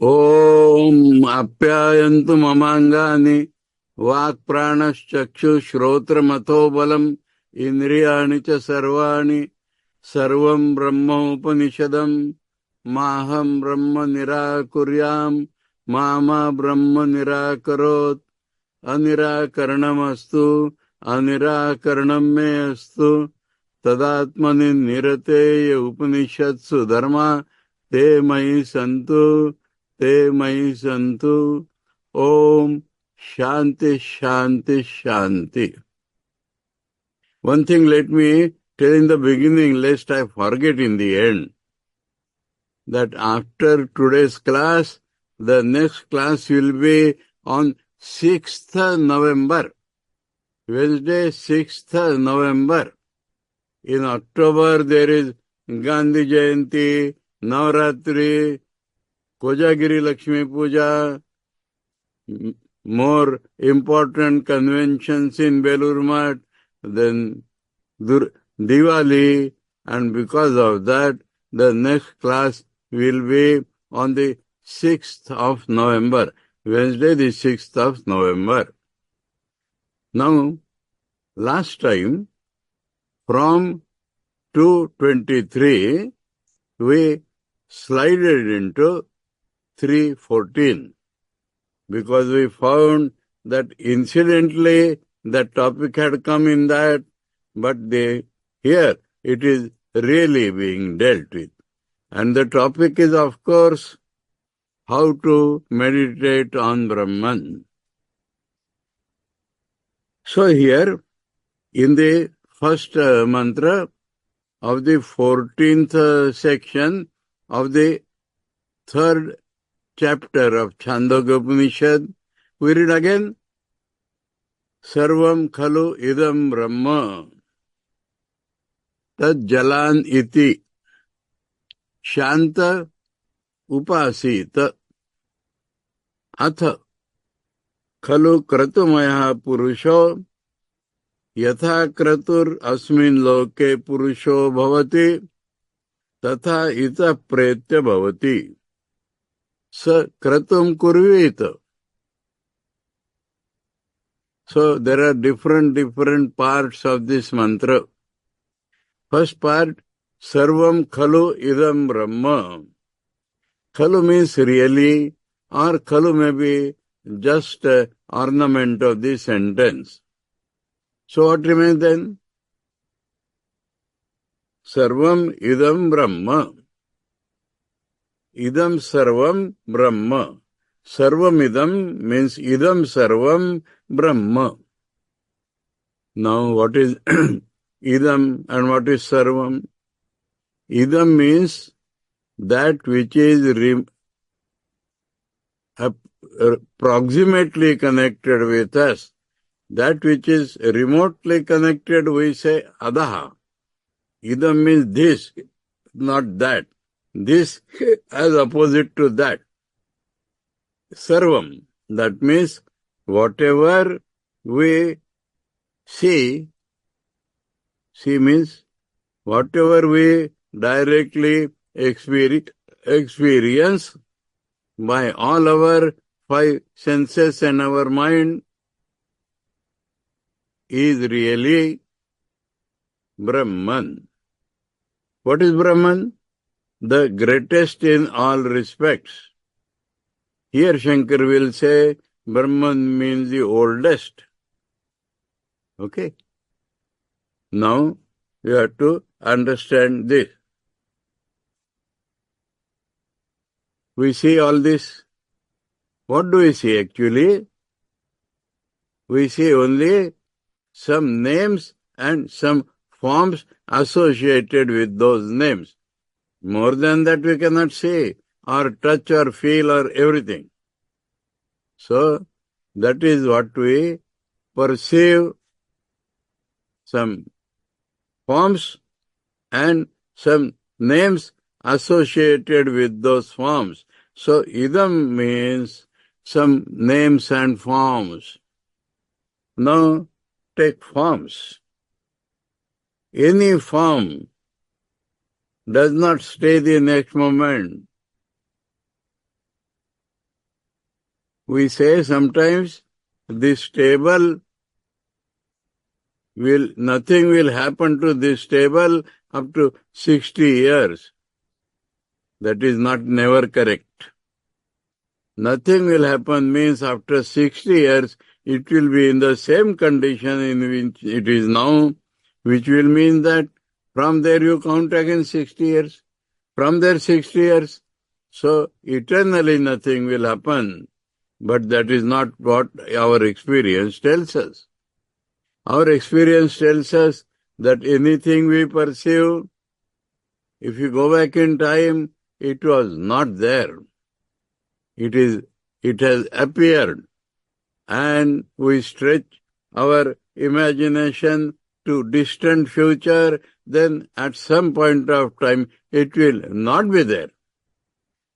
ఓం అప్యాయంతు మమాంగాని వాక్ప్రాణశ్చక్షుశ్రోత్రమథోబలం ఇంద్రియాణి చ సర్వాణి సర్వం బ్రహ్మోపనిషదం మాహం బ్రహ్మ నిరాకుర్యాం మా బ్రహ్మ నిరాకరోత్ అనిరాకరణమస్తు అనిరాకరణం మే అస్తు తదాత్మని నిరతేయ ఉపనిషత్సు ధర్మా ते मयि सन्तु ते मयि सन्तु. Om Shanti Shanti Shanti. One thing let me tell in the beginning, lest I forget in the end, that after today's class, the next class will be on 6th November, Wednesday 6th November. In October there is Gandhi Jayanti, Navaratri, Kojagiri Lakshmi Puja, more important conventions in Belur Math, then Diwali, and because of that, the next class will be on the 6th of November, Wednesday the 6th of November. Now, last time, from 223, we slided into 314 because we found that incidentally that topic had come in that, but here it is really being dealt with. And the topic is, of course, how to meditate on Brahman. So here, in the first mantra of the 14th section of the 3rd chapter of Chandogya Upanishad, we read again, Sarvam khalu idam brahma tad jalan iti shanta upasita atha khalu kratumaya purusho यथा क्रतुर अस्मिन् लोके पुरुषो भवति तथा इतः प्रेत्य भवति स क्रतुम कुर्वीत. So there are different parts of this mantra. First part, Sarvam Khalu Idam Brahma. Khalu means really, or Khalu may be just ornament of the sentence. So what remains then? Sarvam idam Brahma. Idam sarvam Brahma. Sarvam idam means idam sarvam Brahma. Now what is idam and what is sarvam? Idam means that which is approximately connected with us. That which is remotely connected, we say adaha. Idam means this, not that. This as opposite to that. Sarvam, that means whatever we see means whatever we directly experience by all our 5 senses and our mind, is really Brahman. What is Brahman? The greatest in all respects. Here Shankar will say Brahman means the oldest. Okay? Now you have to understand this. We see all this. What do we see actually? We see only some names and some forms associated with those names. More than that we cannot see, or touch or feel or everything. So, that is what we perceive, some forms and some names associated with those forms. So, idam means some names and forms. Now, take forms. Any form does not stay the next moment. We say sometimes this table nothing will happen to this table up to 60 years. That is never correct. Nothing will happen means after 60 years, it will be in the same condition in which it is now, which will mean that from there you count again 60 years. From there 60 years. So eternally nothing will happen. But that is not what our experience tells us. Our experience tells us that anything we perceive, if you go back in time, it was not there. It has appeared, and we stretch our imagination to distant future, then at some point of time it will not be there.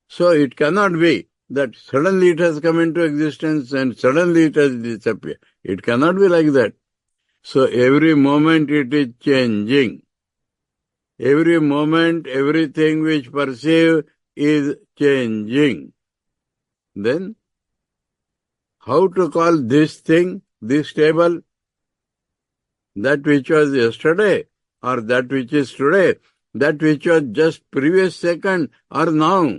So it cannot be that suddenly it has come into existence and suddenly it has disappeared. It cannot be like that. So every moment it is changing. Every moment, everything which perceive is changing. Then, how to call this thing, this table, that which was yesterday, or that which is today, that which was just previous second, or now?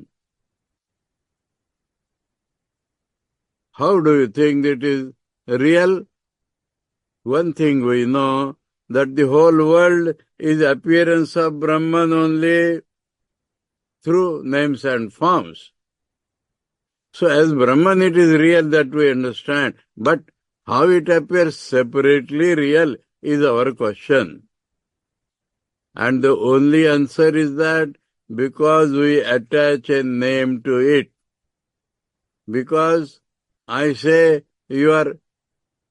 How do you think it is real? One thing we know, that the whole world is appearance of Brahman only through names and forms. So as Brahman it is real, that we understand. But how it appears separately real is our question. And the only answer is that because we attach a name to it. Because I say you are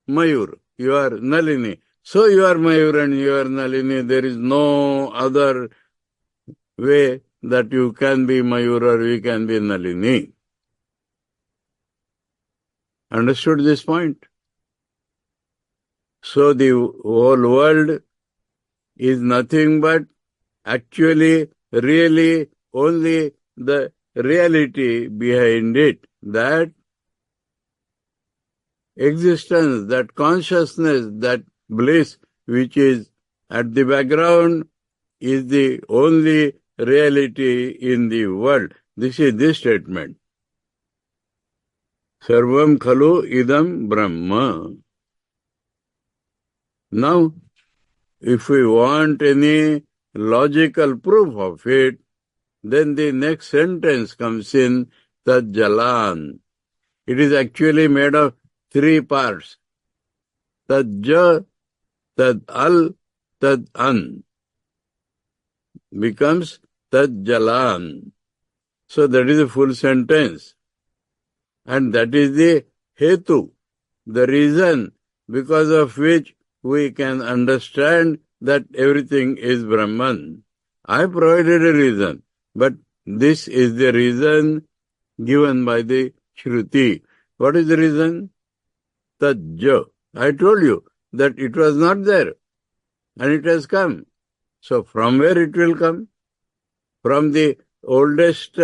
Mayur, you are Nalini. So you are Mayur and you are Nalini. There is no other way that you can be Mayur or you can be Nalini. Understood this point? So the whole world is nothing but actually, really, only the reality behind it. That existence, that consciousness, that bliss which is at the background is the only reality in the world. This is this statement. Sarvam khalu idam brahma. Now, if we want any logical proof of it, then the next sentence comes in, tad jalan. It is actually made of 3 parts. Tad ja, tad al, tad an. Becomes tad jalan. So that is a full sentence. And that is the hetu, the reason because of which we can understand that everything is Brahman. I provided a reason, but this is the reason given by the Shruti. What is the reason? Tajja. I told you that it was not there and it has come. So from where it will come? From the oldest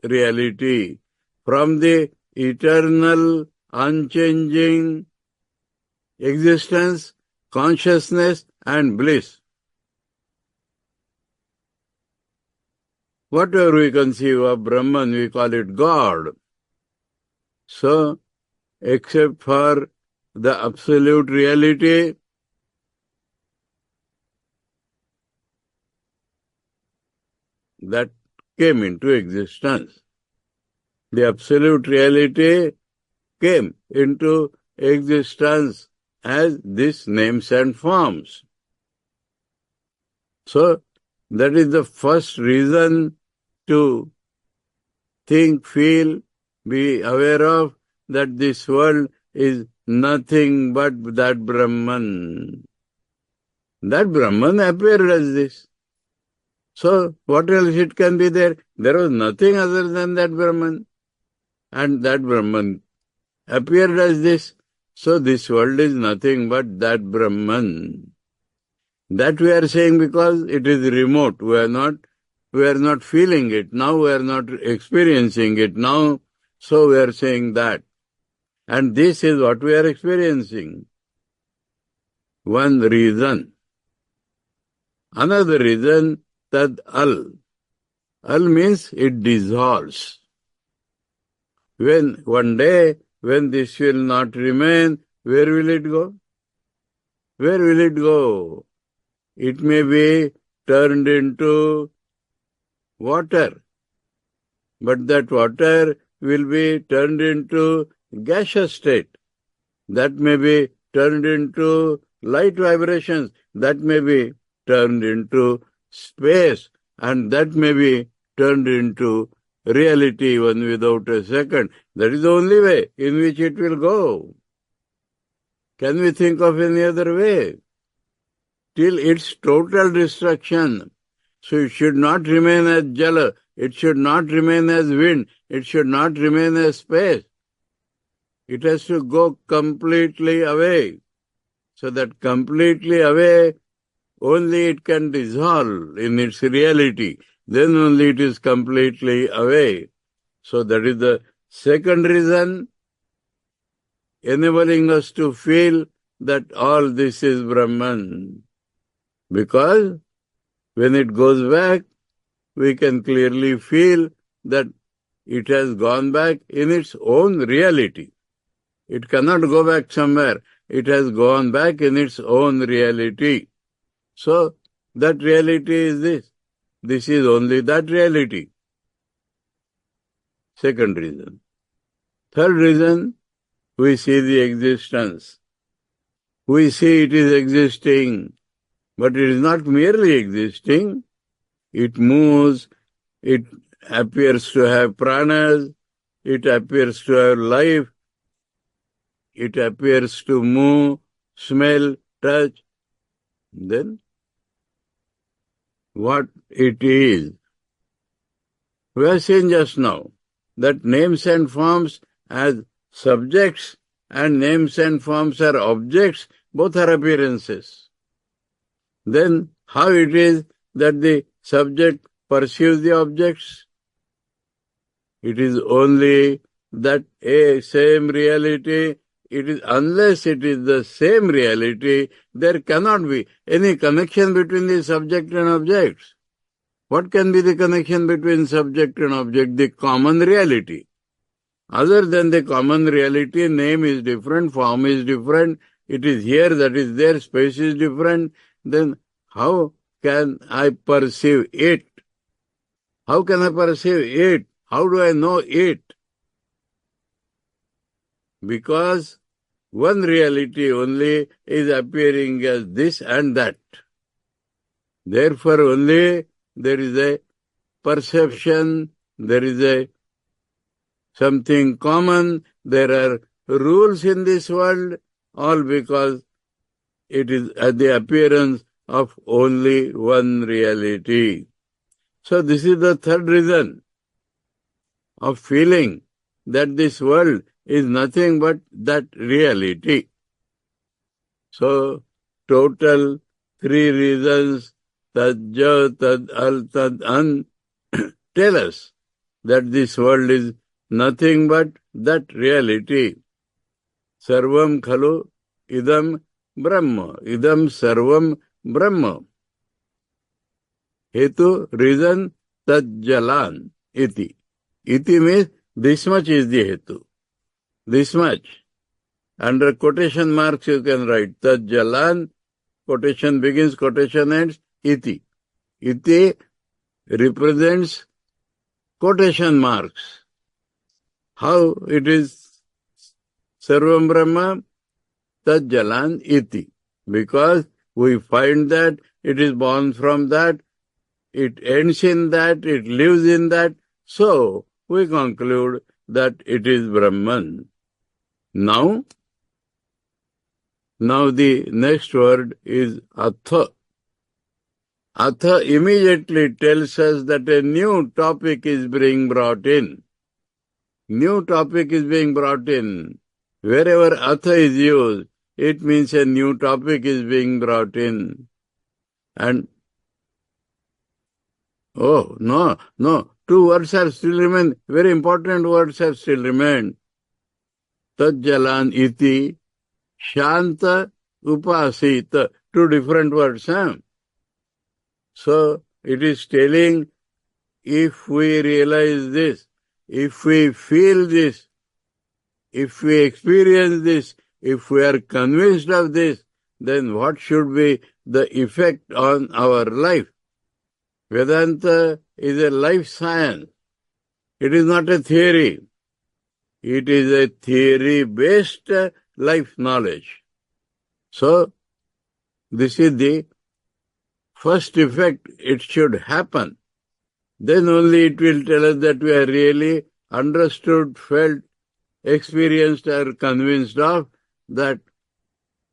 reality, from the eternal, unchanging existence, consciousness and bliss. Whatever we conceive of Brahman, we call it God. So, except for the absolute reality, that came into existence. The absolute reality came into existence as these names and forms. So, that is the first reason to think, feel, be aware of that this world is nothing but that Brahman. That Brahman appeared as this. So, what else it can be there? There was nothing other than that Brahman. And that Brahman appeared as this. So, this world is nothing but that Brahman. That we are saying because it is remote. We are not feeling it. Now we are not experiencing it now. So we are saying that. And this is what we are experiencing. One reason. Another reason, tad al. Al means it dissolves. When one day, when this will not remain, where will it go? Where will it go? It may be turned into water, but that water will be turned into gaseous state. That may be turned into light vibrations. That may be turned into space, and that may be turned into reality even without a second. That is the only way in which it will go. Can we think of any other way? Till its total destruction. So it should not remain as jala, it should not remain as wind, it should not remain as space. It has to go completely away. So that completely away, only it can dissolve in its reality. Then only it is completely away. So that is the second reason enabling us to feel that all this is Brahman. Because when it goes back, we can clearly feel that it has gone back in its own reality. It cannot go back somewhere. It has gone back in its own reality. So, that reality is this. This is only that reality. Second reason. Third reason, we see the existence. We see it is existing, but it is not merely existing. It moves, it appears to have pranas, it appears to have life, it appears to move, smell, touch. Then, what it is? We have seen just now that names and forms as subjects and names and forms are objects, both are appearances. Then, how it is that the subject perceives the objects? It is only that a same reality. It is unless it is the same reality, there cannot be any connection between the subject and objects. What can be the connection between subject and object? The common reality. Other than the common reality, name is different, form is different, it is here, that is there, space is different. Then how can I perceive it? How can I perceive it? How do I know it? Because one reality only is appearing as this and that. Therefore only there is a perception, there is a something common, there are rules in this world, all because it is the appearance of only one reality. So this is the third reason of feeling that this world is nothing but that reality. So, total three reasons, tad-ja, tad-al, tad-an, tell us that this world is nothing but that reality. Sarvam khalu idam brahma. Idam sarvam brahma. Hetu, reason, tad-jalan, iti. Iti means this much is the hetu. This much. Under quotation marks you can write tad-jalan, quotation begins, quotation ends, iti. Iti represents quotation marks. How it is Sarvam Brahma? Tad-jalan iti. Because we find that it is born from that, it ends in that, it lives in that, so we conclude that it is Brahman. Now the next word is atha. Atha immediately tells us that a new topic is being brought in. New topic is being brought in. Wherever atha is used, it means a new topic is being brought in. And, oh, no, two words have still remained. Very important words have still remained. Tajjalan iti shanta upasita. Two different words, huh? So it is telling, if we realize this, if we feel this, if we experience this, if we are convinced of this, then what should be the effect on our life? Vedanta is a life science. It is not a theory. It is a theory-based life knowledge. So, this is the first effect. It should happen. Then only it will tell us that we are really understood, felt, experienced, or convinced of that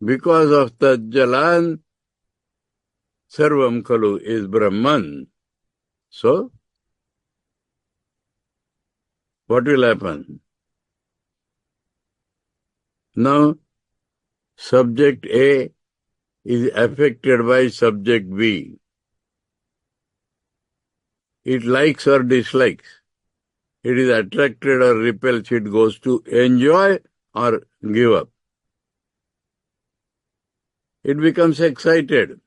because of Tajjalan, Sarvam Khalu is Brahman. So, what will happen? Now, subject A is affected by subject B. It likes or dislikes. It is attracted or repels. It goes to enjoy or give up. It becomes excited.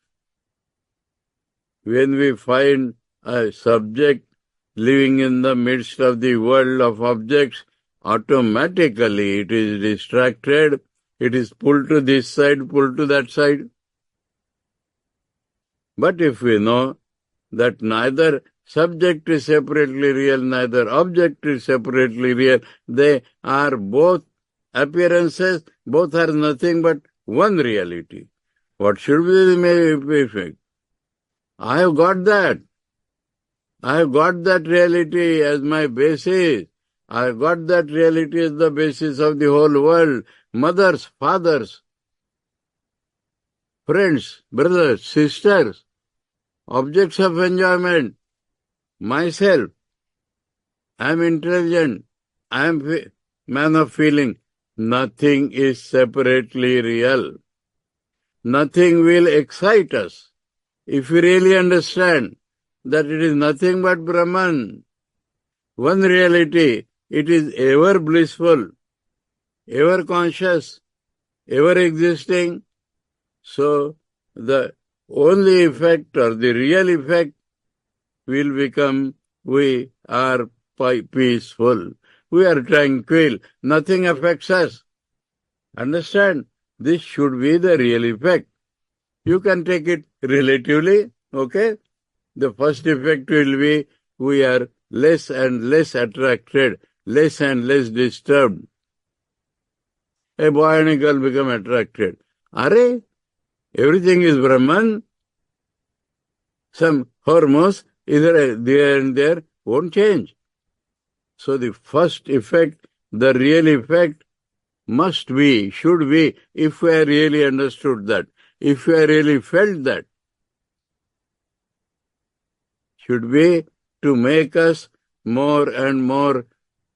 When we find a subject living in the midst of the world of objects, automatically it is distracted. It is pulled to this side, pulled to that side. But if we know that neither subject is separately real, neither object is separately real, they are both appearances, both are nothing but one reality. What should be the effect? I have got that. I have got that reality as my basis. I have got that reality as the basis of the whole world. Mothers, fathers, friends, brothers, sisters, objects of enjoyment, myself. I am intelligent. I am man of feeling. Nothing is separately real. Nothing will excite us. If we really understand that it is nothing but Brahman, one reality, it is ever blissful, ever conscious, ever existing. So the only effect or the real effect will become we are peaceful, we are tranquil, nothing affects us. Understand? This should be the real effect. You can take it relatively, okay? The first effect will be we are less and less attracted, less and less disturbed. A boy and a girl become attracted. Are everything is Brahman. Some hormones, either there and there, won't change. So the first effect, the real effect, must be, should be, if we really understood that, if we really felt that, should be to make us more and more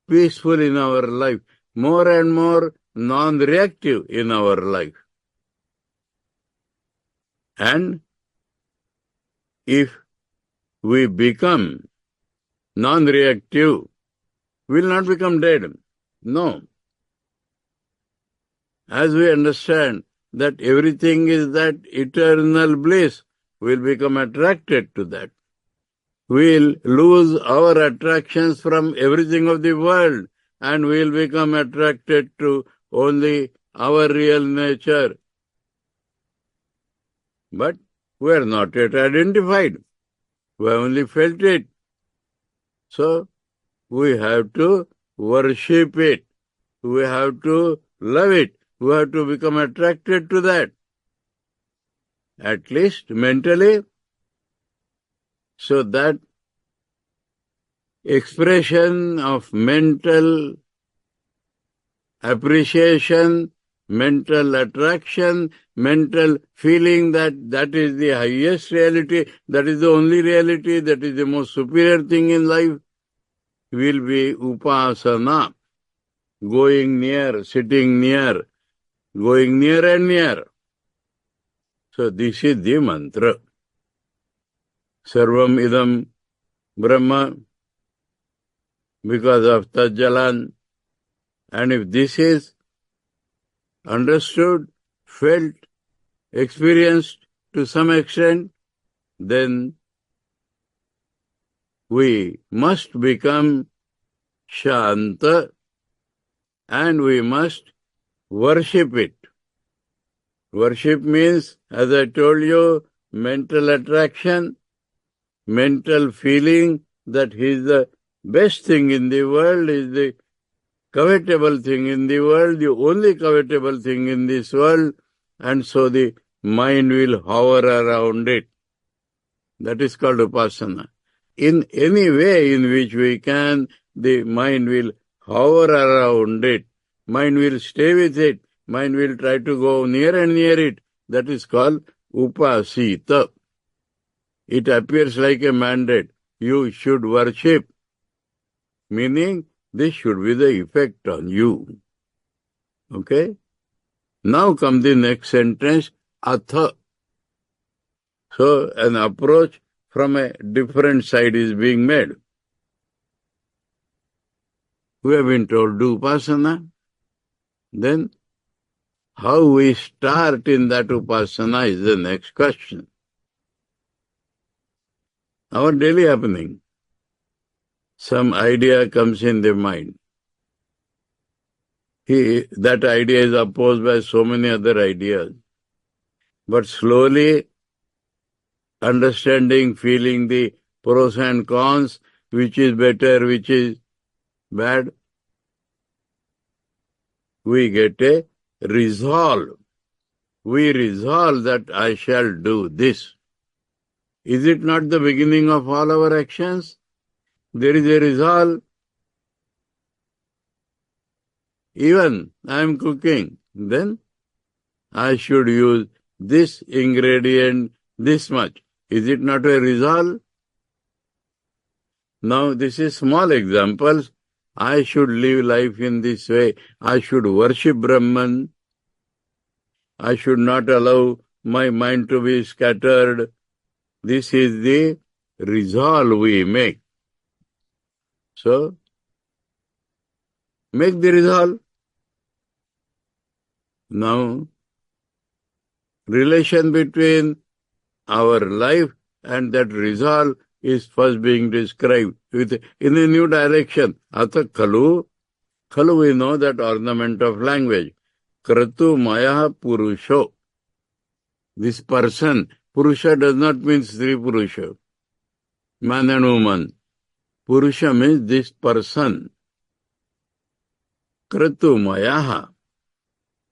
peaceful in our life, more and more non-reactive in our life. And if we become non-reactive, we will not become dead. No. As we understand that everything is that eternal bliss, we will become attracted to that. We will lose our attractions from everything of the world and we will become attracted to only our real nature. But we are not yet identified. We have only felt it. So we have to worship it. We have to love it. We have to become attracted to that. At least mentally. So that expression of mental appreciation, mental attraction, mental feeling that that is the highest reality, that is the only reality, that is the most superior thing in life, will be upasana, going near, sitting near, going near and near. So this is the mantra. Sarvam idam Brahma, because of Tajjalan. And if this is understood, felt, experienced to some extent, then we must become Shanta and we must worship it. Worship means, as I told you, mental attraction, mental feeling that he is the best thing in the world, is the covetable thing in the world, the only covetable thing in this world, and so the mind will hover around it. That is called upasana. In any way in which we can, the mind will hover around it. Mind will stay with it. Mind will try to go near and near it. That is called upasita. It appears like a mandate. You should worship. Meaning, this should be the effect on you. Okay? Now comes the next sentence, atha. So, an approach from a different side is being made. We have been told do upasana. Then, how we start in that upasana is the next question. Our daily happening. Some idea comes in the mind. That idea is opposed by so many other ideas. But slowly, understanding, feeling the pros and cons, which is better, which is bad, we get a resolve. We resolve that I shall do this. Is it not the beginning of all our actions? There is a resolve. Even I am cooking, then I should use this ingredient this much. Is it not a resolve? Now this is small examples. I should live life in this way. I should worship Brahman. I should not allow my mind to be scattered. This is the resolve we make. So, make the resolve. Now, relation between our life and that resolve is first being described in a new direction. Atha khalu. Khalu, we know that ornament of language. Kratu maya purusho. This person. Purusha does not mean Sri Purusha. Man and woman. Purusha means this person. Kratu maya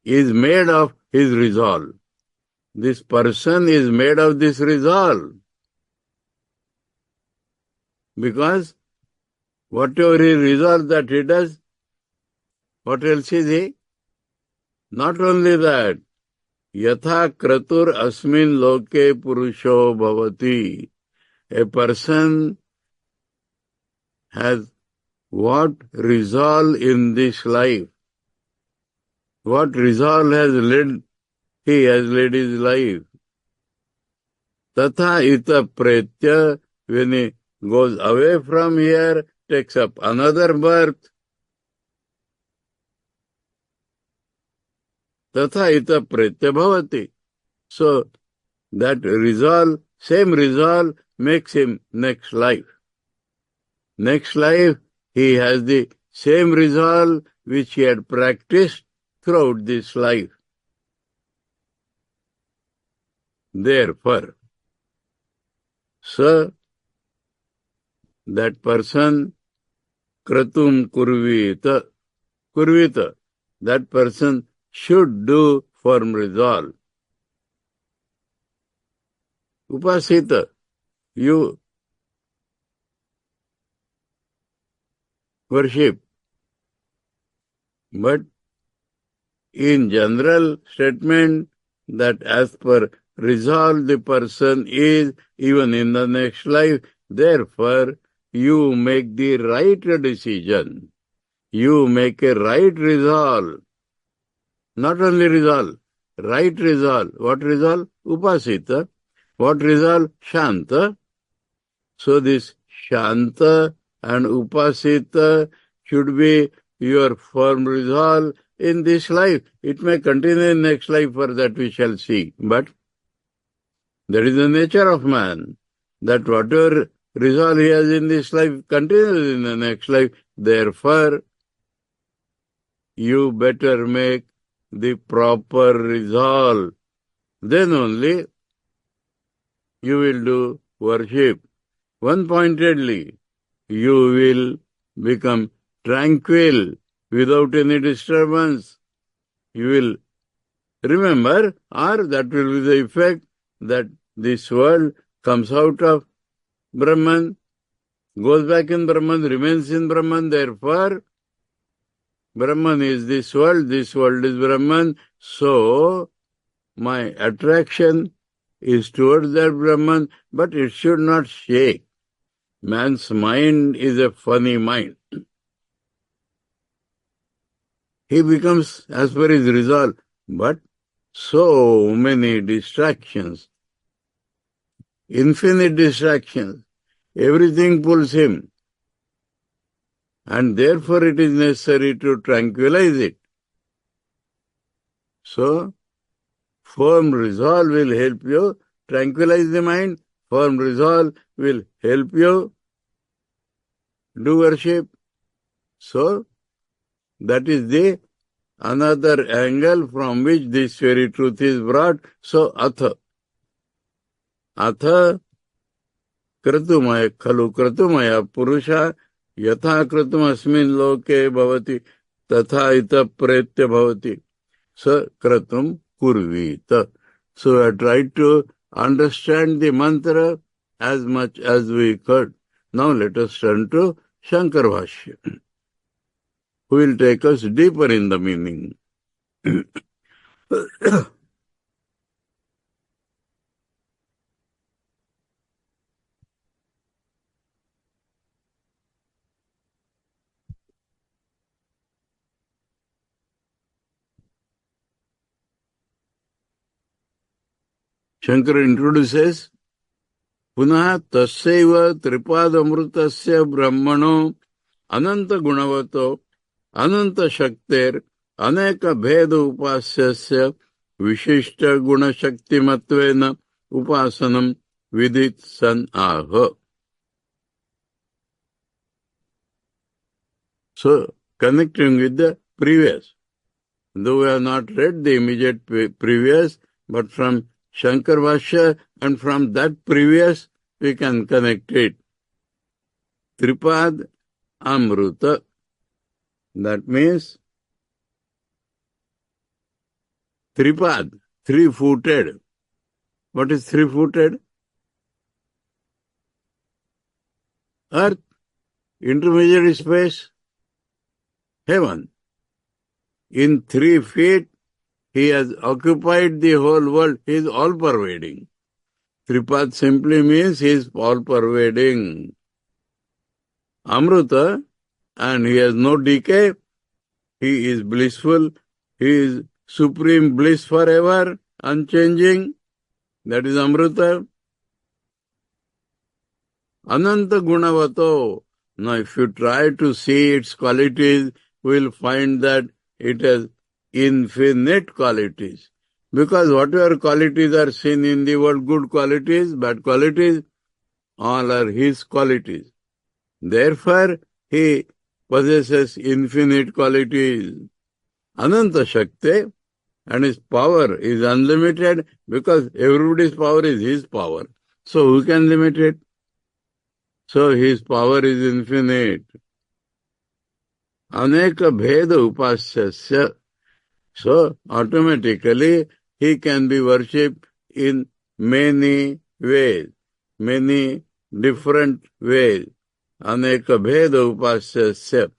is made of his resolve. This person is made of this resolve. Because whatever he resolves that he does, what else is he? Not only that, yatha kratur asmin loke purusho bhavati. A person has what resolve in this life. What resolve has led, he has led his life. Tatha ita pretya, when he goes away from here, takes up another birth. Tatha ita pretya bhavati. So, that resolve, same resolve, makes him next life. Next life, he has the same resolve which he had practiced throughout this life. Therefore, so, that person, kratum kurvita, that person should do firm resolve. Upasita, you worship. But in general statement that as per resolve the person is even in the next life, therefore you make the right decision. You make a right resolve. Not only resolve, right resolve. What resolve? Upasita. What resolve? Shanta. So this Shanta and Upasita should be your firm resolve in this life. It may continue in next life, for that we shall see. But that is the nature of man, that whatever resolve he has in this life continues in the next life. Therefore, you better make the proper resolve. Then only you will do worship. One-pointedly, you will become tranquil without any disturbance. You will remember, or that will be the effect, that this world comes out of Brahman, goes back in Brahman, remains in Brahman. Therefore, Brahman is this world is Brahman. So, my attraction is towards that Brahman, but it should not shake. Man's mind is a funny mind. He becomes as per his resolve, but so many distractions, infinite distractions, everything pulls him. And therefore it is necessary to tranquilize it. So, firm resolve will help you tranquilize the mind. Firm resolve will help you do worship. So, that is the another angle from which this very truth is brought. So, atha kratumaya khalu kratumaya purusha yatha kratum asmin loke bhavati tatha ita pretya bhavati sa kratum kurvita. So I tried to understand the mantra as much as we could. Now let us turn to Shankar Bhashya, who will take us deeper in the meaning. Shankara introduces Punah tasyaiva tripadamrutasya brahmano ananta gunavato ananta shakter aneka bheda upasyasya vishishta guna shaktimatvena upasanam vidit san aha. So, connecting with the previous, though we have not read the immediate previous, but from Shankar Bhashya and from that previous, we can connect it. Tripad Amruta. That means Tripad, three-footed. What is three-footed? Earth, intermediate space, heaven. In 3 feet, he has occupied the whole world. He is all-pervading. Tripad simply means he is all-pervading. Amruta, and he has no decay. He is blissful. He is supreme bliss forever, unchanging. That is Amruta. Ananta Gunavato. Now, if you try to see its qualities, we will find that it has infinite qualities. Because whatever qualities are seen in the world, good qualities, bad qualities, all are his qualities. Therefore, he possesses infinite qualities. Ananta Shakti, and his power is unlimited because everybody's power is his power. So who can limit it? So his power is infinite. Aneka bheda upasyasya. So automatically he can be worshipped in many ways, many different ways. Aneka bheda upasyasya.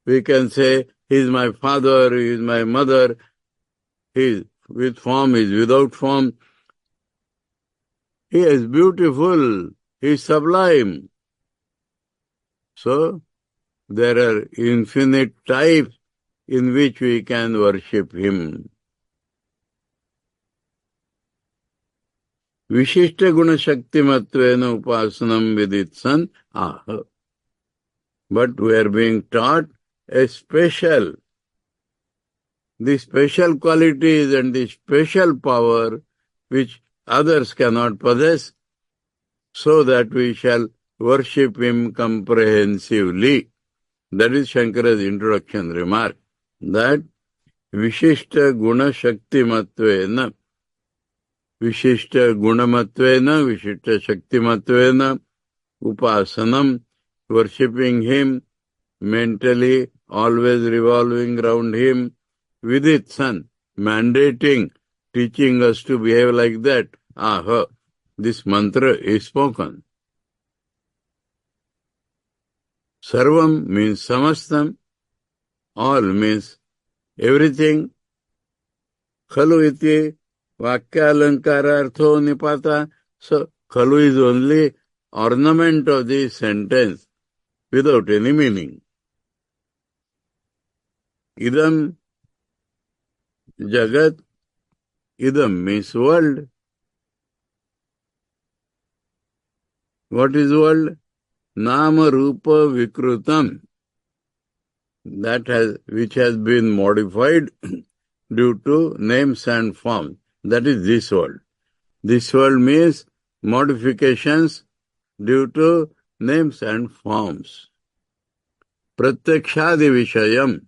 We can say, he is my father, he is my mother, he is with form, he is without form. He is beautiful, he is sublime. So, there are infinite types in which we can worship him. Vishishta guna shaktimatvena upasanam viditsan aha. But we are being taught a special the special qualities and the special power which others cannot possess, so that we shall worship him comprehensively. That is Shankara's introduction remark, that Vishishta Guna Shaktimatvena, Vishishta Gunamatvena, Vishishta Shaktimatvena, Upasanam, worshipping him mentally, always revolving around him, with its son, mandating, teaching us to behave like that. Aha, this mantra is spoken. Sarvam means samastam, all means everything. Khalu iti vakyalankara nipata. So, khalu is only ornament of the sentence without any meaning. Idam jagat, idam means world. What is world? Nama Rupa Vikrutam, which has been modified due to names and forms. That is this world. This world means modifications due to names and forms. Pratyakshadi Vishayam,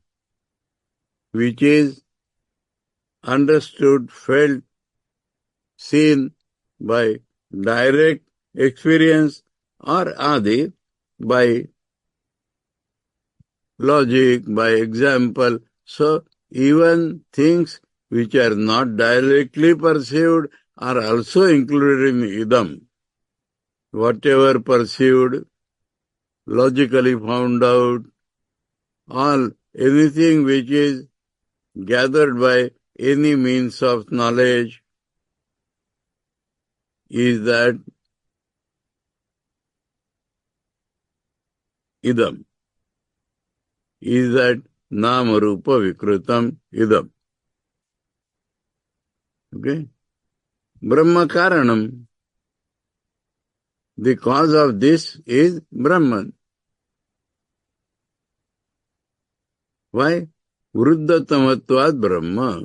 which is understood, felt, seen by direct experience, or adi, by logic, by example. So, even things which are not directly perceived are also included in idam. Whatever perceived, logically found out, anything which is gathered by any means of knowledge, is that idam, is that nama rupa vikrutam idam. Okay? Brahma karanam. The cause of this is Brahman. Why? Vruddhatamatvad Brahma.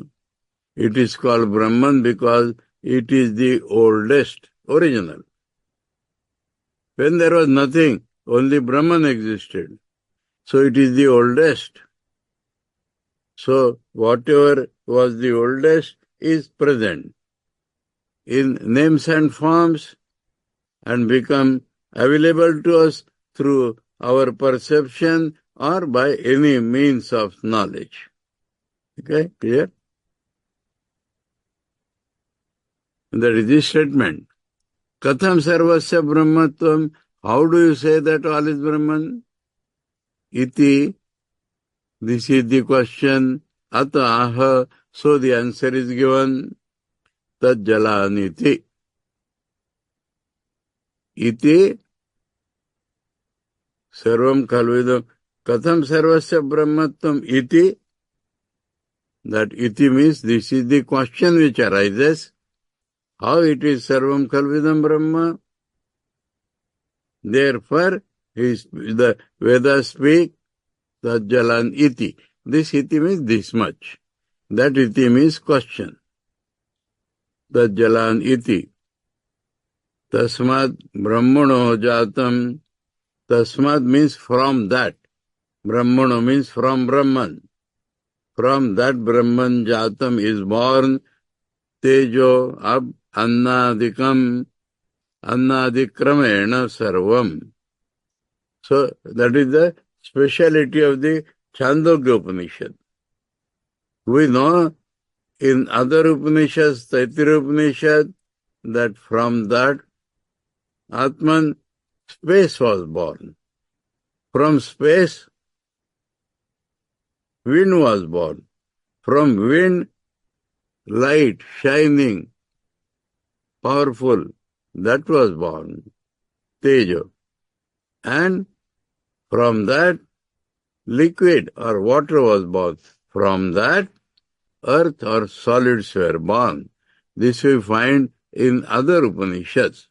It is called Brahman because it is the oldest, original. When there was nothing, only Brahman existed. So it is the oldest. So whatever was the oldest is present in names and forms and become available to us through our perception or by any means of knowledge. Okay, clear? That is the statement. Katham sarvasya brahmatvam. How do you say that all is Brahman? Iti. This is the question. Ata aha. So the answer is given. Tad jalaniti. Iti. Sarvam khalvidam. Katham sarvasya brahmatvam iti. That iti means this is the question which arises. How it is sarvam khalvidam brahma? Therefore, the Vedas speak that jalan iti. This iti means this much. That iti means question. That jalan iti. Tasmad brahmano jatam. Tasmad means from that. Brahmano means from Brahman. From that Brahman jatam is born tejo ab annadikam annadikramena sarvam. So that is the speciality of the Chandogya Upanishad. We know in other Upanishads, Taittiriya Upanishad, that from that Atman, space was born. From space, wind was born. From wind, light, shining, powerful, that was born. Tejo. And from that, liquid or water was born. From that, earth or solids were born. This we find in other Upanishads.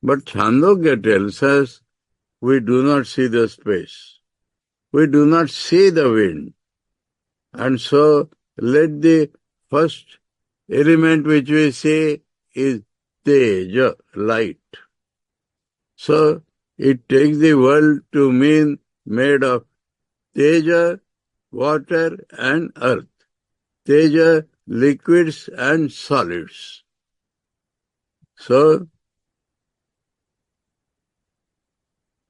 But Chandogya tells us, we do not see the space. We do not see the wind. And so, let the first element which we say is Teja, light. So, it takes the world to mean made of Teja, water and earth. Teja, liquids and solids. So,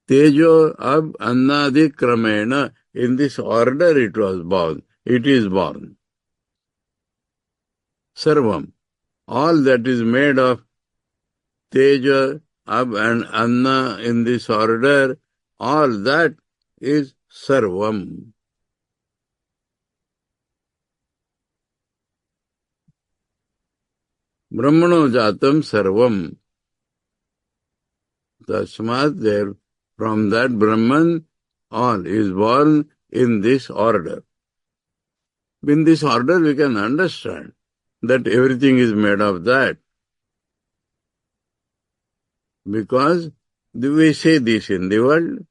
Tejo ab annadi kramena, in this order it was born. It is born. Sarvam, all that is made of Teja, ab and anna in this order, all that is Sarvam. Brahmano jatam sarvam. Tasmat, there, from that Brahman, all is born in this order. In this order, we can understand that everything is made of that. Because we say this in the world,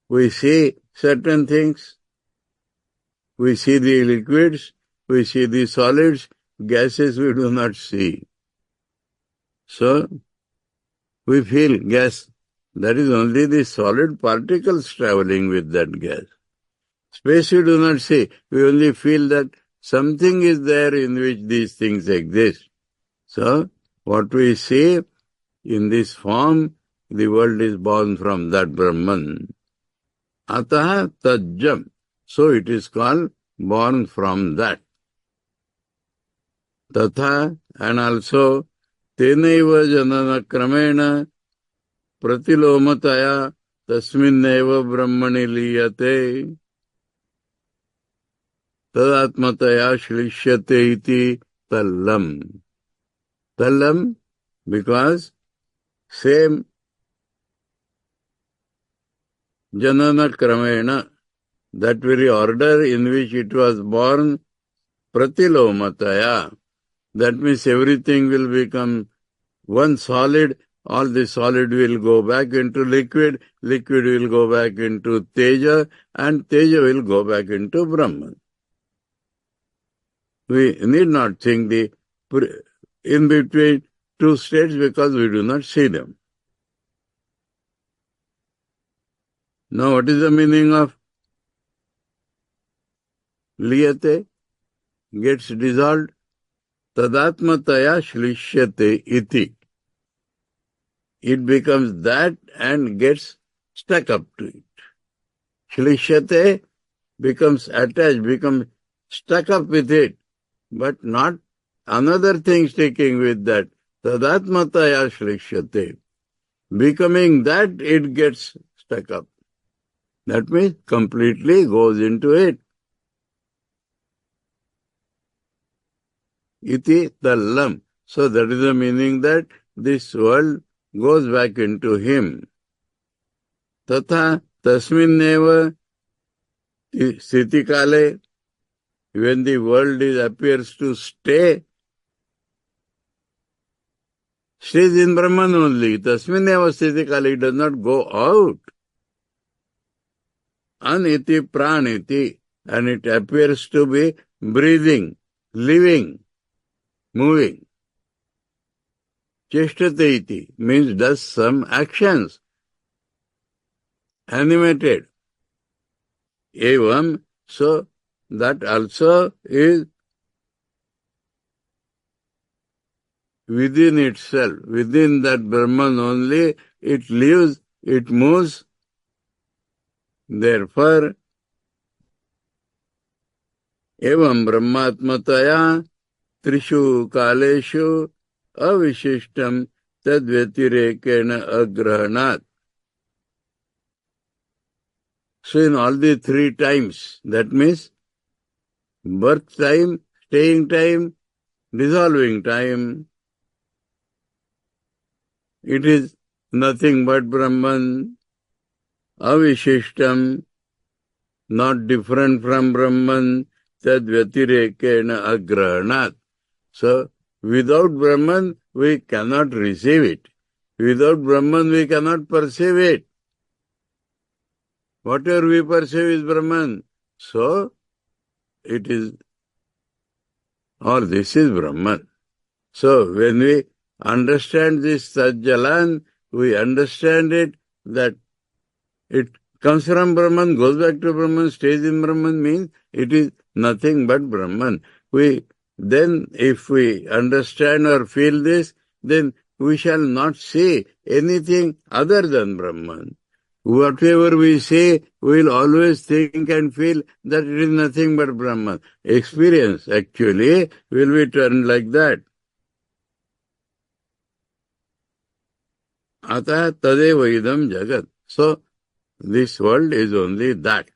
we see certain things, we see the liquids, we see the solids, gases we do not see. So, we feel gas. That is only the solid particles traveling with that gas. Space we do not see. We only feel that something is there in which these things exist. So, what we see in this form, the world is born from that Brahman. Ataha tajjam. So it is called born from that. Tatha, and also tenaiva janana kramena pratilomataya tasminneva brahmani liyate tadatmataya shlishyate iti tallam. Tallam, because same janana kramena, that very order in which it was born, pratilomataya, that means everything will become one solid, all the solid will go back into liquid, liquid will go back into Teja, and Teja will go back into Brahman. We need not think the in between two states because we do not see them. Now, what is the meaning of liyate? Gets dissolved. Tadatmataya shlishyate iti. It becomes that and gets stuck up to it. Shlishyate becomes attached, becomes stuck up with it, but not another thing sticking with that. Tadatmataya shlishyate. Becoming that, it gets stuck up. That means completely goes into it. Iti tallam. So that is the meaning that this world goes back into him. Tatha tasminneva sthiti kale, when the world appears to stay, stays in Brahman only. Tasminneva sthiti kale, it does not go out. Aniti praniti, and it appears to be breathing, living, moving. Cheshtate iti means does some actions. Animated. Evam, so that also is within itself. Within that Brahman only, it lives, it moves. Therefore, evam brahmatmataya trishu kaleshu avishishtam tadvyatirekena agrahanat. So in all the three times, that means birth time, staying time, dissolving time, it is nothing but Brahman, avishishtam, not different from Brahman, tadvyatirekena agrahanat. So, without Brahman, we cannot receive it. Without Brahman, we cannot perceive it. Whatever we perceive is Brahman. So, it is or this is Brahman. So when we understand this Tajjalan, we understand it that it comes from Brahman, goes back to Brahman, stays in Brahman, means it is nothing but Brahman. Then if we understand or feel this, then we shall not say anything other than Brahman. Whatever we say, we will always think and feel that it is nothing but Brahman. Experience actually will be turned like that. Atah tadeva idam jagat. So, this world is only that.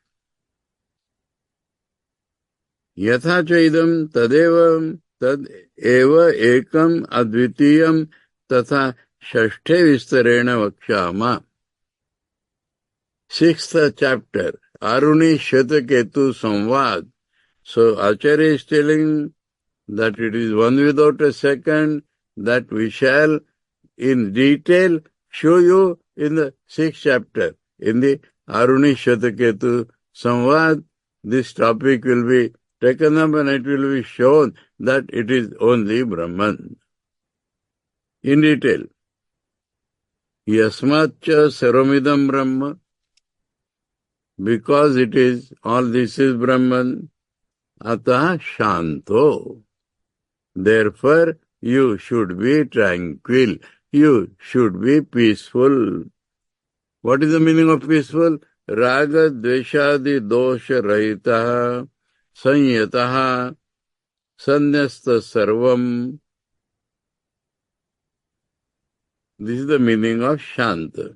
Yatha cha idam tadevam tad eva ekam advitiyam tatha shashthe vistarena vakshama. 6th chapter, Aruni Shetaketu Samvad. So Acharya is telling that it is one without a second, that we shall in detail show you in the 6th chapter. In the Aruni Shetaketu Samvad, this topic will be taken up and it will be shown that it is only Brahman. In detail. Yasmatcha Sarvamidam Brahma. Because it is, all this is Brahman, atah shanto. Therefore, you should be tranquil. You should be peaceful. What is the meaning of peaceful? Raga dveshadi dosha rahitaha sanyataha sanyasta sarvam. This is the meaning of shanta.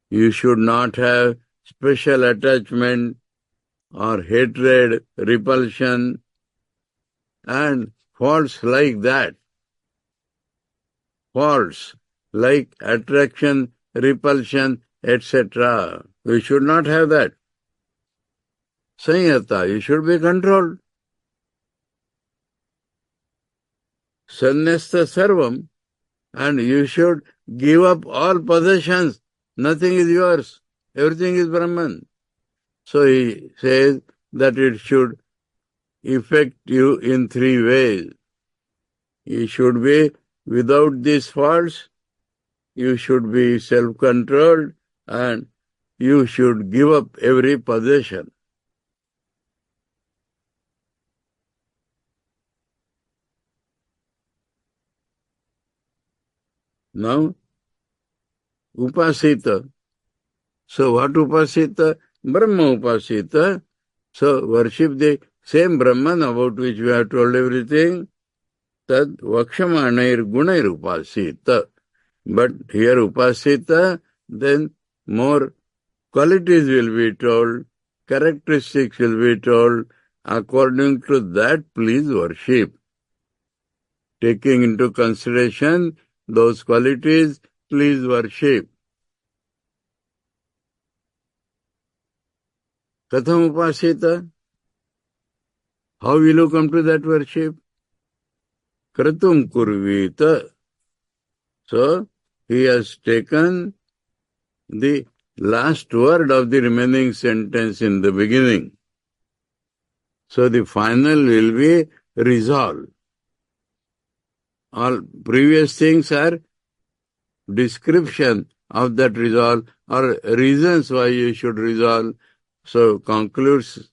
You should not have special attachment or hatred, repulsion, and faults like that. Faults like attraction, repulsion, etc. You should not have that. Sanyata, you should be controlled. Sanyasta sarvam, and you should give up all possessions. Nothing is yours. Everything is Brahman. So he says that it should affect you in 3 ways. You should be without these faults, you should be self-controlled, and you should give up every possession. Now, Upasita. So what Upasita? Brahma Upasita. So worship the same Brahman about which we have told everything. Tad Vakshamaanair Gunair Upasita. But here Upasita, then more qualities will be told, characteristics will be told. According to that, please worship. Taking into consideration those qualities, please worship. Katham Upasita? How will you come to that worship? Kratum Kurvita. So, he has taken the last word of the remaining sentence in the beginning. So, the final will be resolve. All previous things are description of that resolve or reasons why you should resolve. So, concludes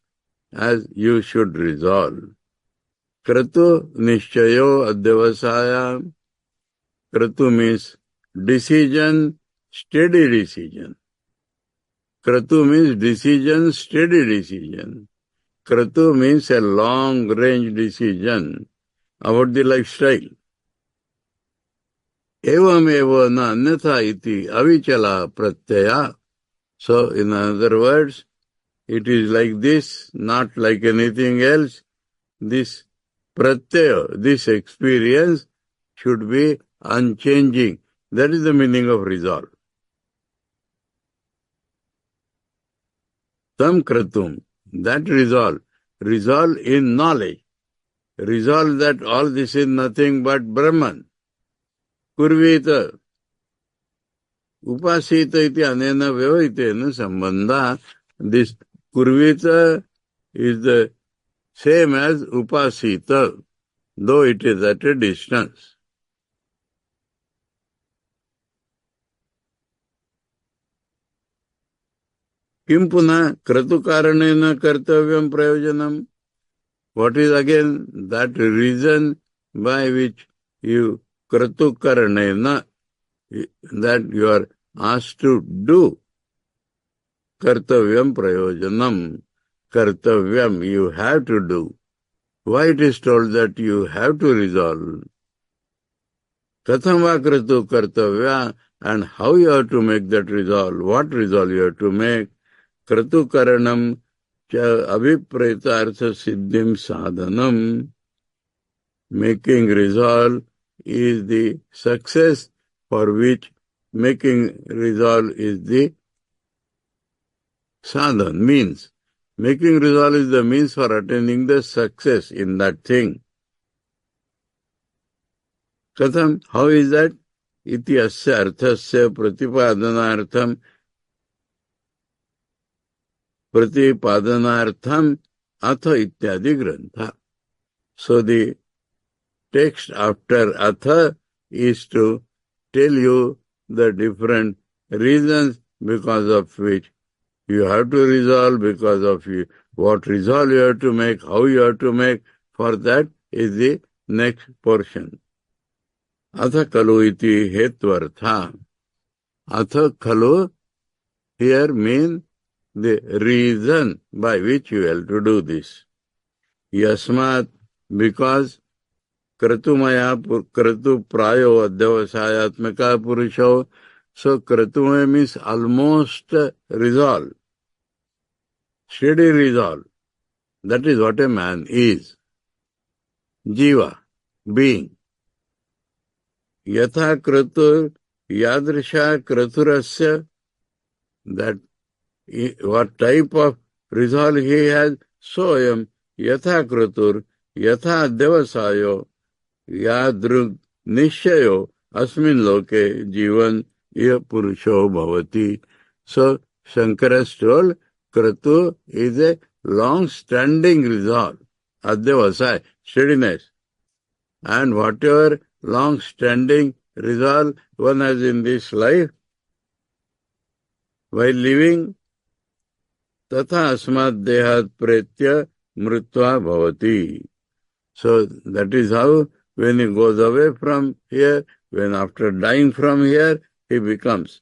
as you should resolve. Kratu Nishchayo Adyavasaya. Kratu means decision, steady decision. Kratu means decision, steady decision. Kratu means a long-range decision about the lifestyle. Evam eva na anyatha iti avichala pratyaya. So, in other words, it is like this, not like anything else. This pratyaya, this experience should be unchanging. That is the meaning of resolve. Tam kratum, that resolve in knowledge. Resolve that all this is nothing but Brahman. Kurvita, upasita iti anena vyavahitena sambandha. This kurvita is the same as upasita, though it is at a distance. Kim puna kratukaranena kartavyam prayojanam. What is again that reason by which you kratukaranena, that you are asked to do kartavyam prayojanam. Kartavyam, you have to do. Why it is told that you have to resolve? Katham va kratu kartavya, and how you have to make that resolve, what resolve you have to make. Kratu karanam cha abhipretartha siddhim sadhanam. Making resolve is the success for which making resolve is the sadhan, means. Making resolve is the means for attaining the success in that thing. Katham, how is that? Iti asya arthasya pratipadanartham atha ityadi grantha. So the text after atha is to tell you the different reasons because of which you have to resolve, because of what resolve you have to make, how you have to make. For that is the next portion. Atha khalu iti hetvartha. Atha khalu here means the reason by which you have to do this. Yasmat, because kratumaya kratu prayo adhyavasayatmaka purusho. So kratumaya means almost resolve. Steady resolve. That is what a man is. Jiva, being. Yatha kratur yadrisha kraturasya, that what type of resolve he has, so ayam yatha kratur yatha devasayo yadrug nishayo asmin loke jivan ya purusho bhavati. So Shankara told kratu is a long-standing resolve, adhyavasaya, steadiness. And whatever long-standing resolve one has in this life, while living, tatha asmat dehat pretya mritva bhavati. So that is how when he goes away from here, when after dying from here, he becomes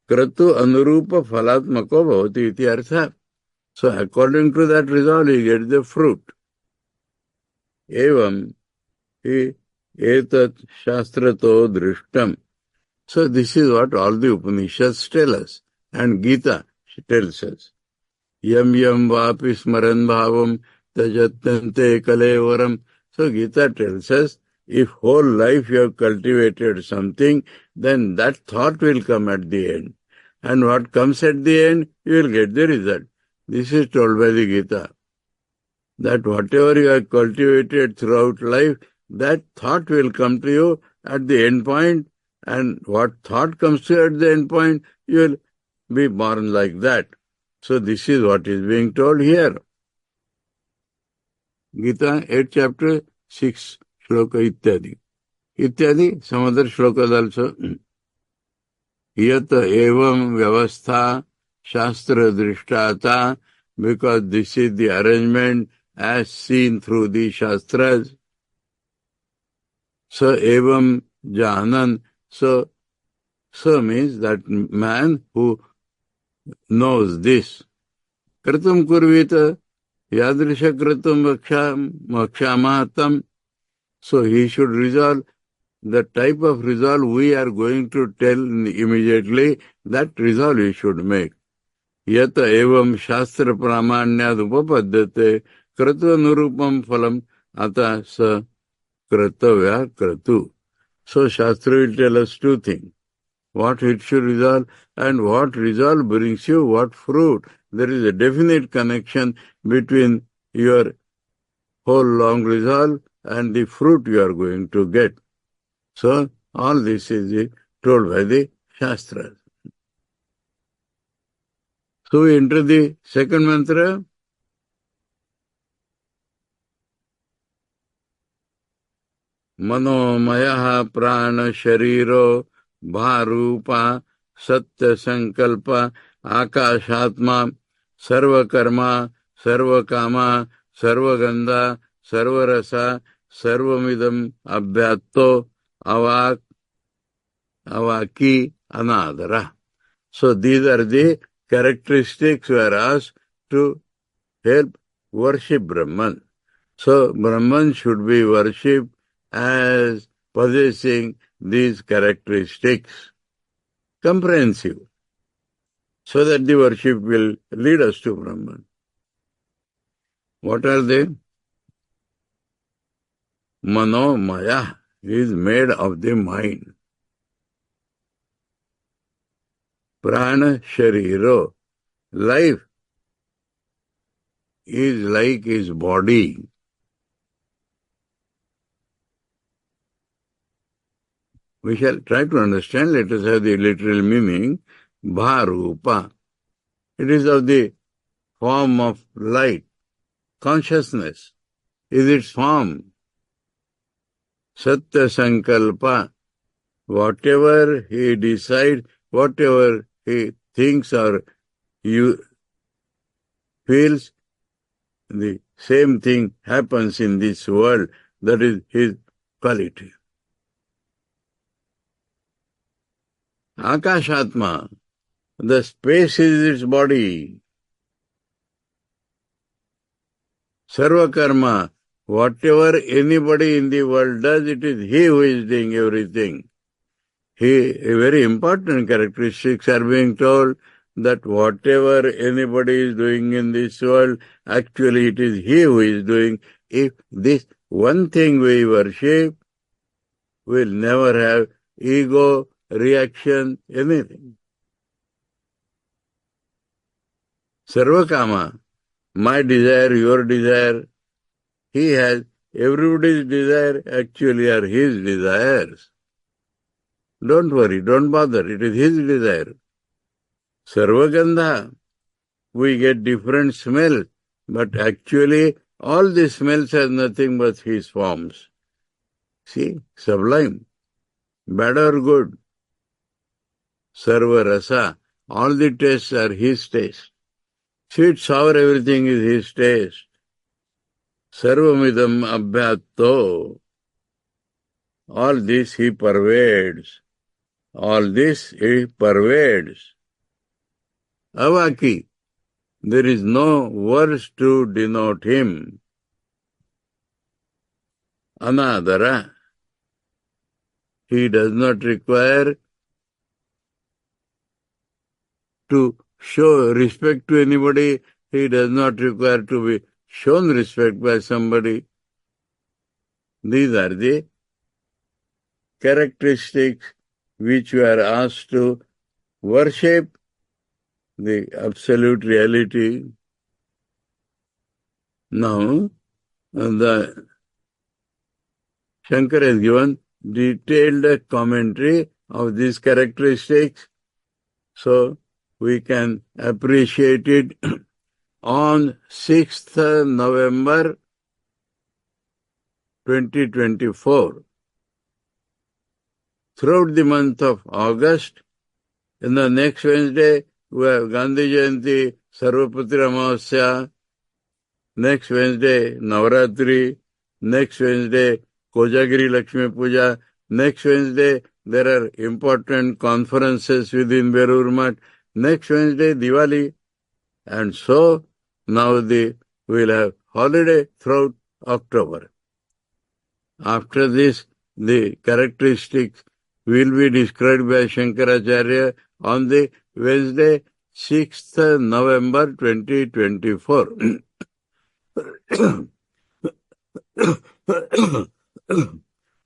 kratu anurupa phalatmako bhavati iti artha. So according to that resolve, he gets the fruit. Evam hi etat shastrato drishtam. So this is what all the Upanishads tell us. And Gita tells us. Yam yam vapi smaran bhavam tajattante kalevaram. So Gita tells us, if whole life you have cultivated something, then that thought will come at the end. And what comes at the end, you will get the result. This is told by the Gita. That whatever you have cultivated throughout life, that thought will come to you at the end point. And what thought comes to you at the end point, you will be born like that. So this is what is being told here. Gita 8 chapter 6 shloka ityadi. Ityadi, some other shlokas also. Yata evam vyavastha shastra drishtata, because this is the arrangement as seen through the shastras. So evam janan, so means that man who knows this. Kratum kurvita yadrisha kratum makshamatam. So he should resolve the type of resolve we are going to tell immediately, that resolve he should make. Yata evam shastra pramanyad upapaddate kratu anurupam phalam ata sa kratavya kratu. So Shastra will tell us two things. What it should resolve and what resolve brings you what fruit. There is a definite connection between your whole long resolve and the fruit you are going to get. So all this is told by the Shastras. So we enter the second mantra. मनोमयः प्राणशरीरो भारूपा सत्यसङ्कल्प akashatma सर्वकर्मा सर्वकामा सर्वगन्धा सर्वरसा सर्वमिदम् अभ्यात्तो avaki anadara. So these are the characteristics we are asked to help worship Brahman. So Brahman should be worshipped as possessing these characteristics, comprehensive, so that the worship will lead us to Brahman. What are they? Manomaya is made of the mind. Prana Shariro, life is like his body. We shall try to understand. Let us have the literal meaning. Bharupa. It is of the form of light. Consciousness is its form. Satya Sankalpa. Whatever he decides, whatever he thinks or feels, the same thing happens in this world. That is his quality. Akashatma, the space is its body. Sarvakarma, whatever anybody in the world does, it is he who is doing everything. Very important characteristics are being told that whatever anybody is doing in this world, actually it is he who is doing. If this one thing we worship, we'll never have ego, reaction, anything. Sarvakama, my desire, your desire, he has, everybody's desire actually are his desires. Don't worry, don't bother, it is his desire. Sarvagandha, we get different smells, but actually all the smells are nothing but his forms. See, sublime, bad or good. Sarva rasa, all the tastes are his taste. Sweet, sour, everything is his taste. Sarvamidam abhyatto, all this he pervades. All this he pervades. Avaki, there is no words to denote him. Anadara, he does not require to show respect to anybody. He does not require to be shown respect by somebody. These are the characteristics which we are asked to worship the absolute reality. Now, the Shankara has given detailed commentary of these characteristics, so we can appreciate it on 6th November 2024. Throughout the month of August, in the next Wednesday, we have Gandhi Jayanti, Sarvapatra Mahasya. Next Wednesday, Navaratri. Next Wednesday, Kojagiri Lakshmi Puja. Next Wednesday, there are important conferences within Berur Math. Next Wednesday, Diwali. And so, now we'll have holiday throughout October. After this, the characteristics will be described by Shankaracharya on the Wednesday, 6th November 2024.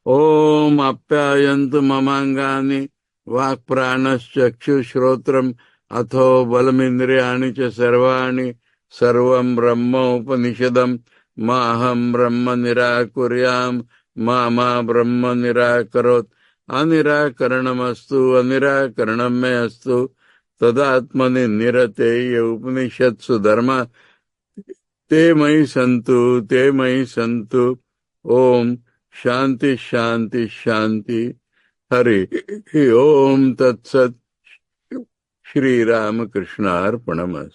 Om apyayantu mamangani vak pranaschakshu shrotam atho balamindriyani cha sarvani sarvam brahma upanishadam maham brahma nirakuryam ma brahma nirakarot anirakaranamastu anirakaranam me astu tadatmani nirate upanishadsu dharma te mai santu Om शांति शांति शांति. हरि ओम तत्सत. श्री राम कृष्णार्पणमस्तु.